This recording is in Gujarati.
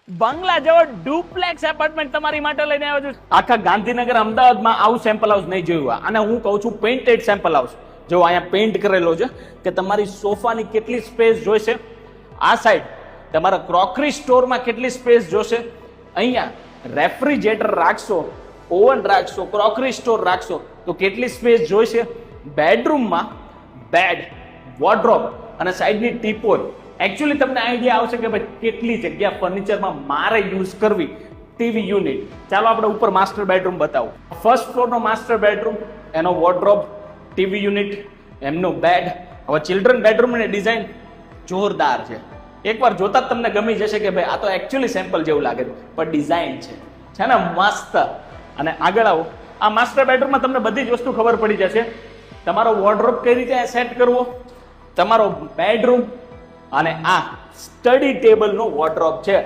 બંગલા જેવો ડુપ્લેક્સ એપાર્ટમેન્ટ તમારી માટે લઈને આવ્યો છું. આખા ગાંધીનગર અમદાવાદમાં આવું સેમ્પલ હાઉસ નહીં જોયું. અને હું કહું છું પેઇન્ટેડ સેમ્પલ હાઉસ. જો અહીંયા પેઇન્ટ કરેલો છે કે તમારી સોફાની કેટલી સ્પેસ જોઈશે, આ સાઈડ તમારા ક્રોકરી સ્ટોરમાં કેટલી સ્પેસ જોશે, અહીંયા રેફ્રિજરેટર રાખશો, ઓવન રાખશો, ક્રોકરી સ્ટોર રાખશો તો કેટલી સ્પેસ જોઈશે. બેડરૂમમાં બેડ, વોર્ડરોબ અને સાઈડની ટીપોય. એકચ્યુઅલી તમને આઈડિયા આવશે કે ભાઈ કેટલી જગ્યા ફર્નિચરમાં મારે યુઝ કરવી. TV unit. ચાલો આપણે ઉપર માસ્ટર બેડરૂમ બતાવું. ફર્સ્ટ ફ્લોરનો માસ્ટર બેડરૂમ, એનો વોર્ડરોબ, ટીવી યુનિટ, એમનો બેડ. હવે ચિલ્ડ્રન બેડરૂમની ડિઝાઇન જોરદાર છે. એકવાર જોતા જ તમને ગમી જશે કે ભાઈ આ તો એકચ્યુઅલી સેમ્પલ જેવું લાગે છે, પણ ડિઝાઇન છે ને મસ્ત. અને આગળ આવો, આ માસ્ટર બેડરૂમમાં તમને બધી જ વસ્તુ ખબર પડી જશે. તમારો વોર્ડરોબ કઈ રીતે સેટ કરવો, તમારો બેડરૂમ, અને આ સ્ટડી ટેબલનો વોર્ડરોબ છે.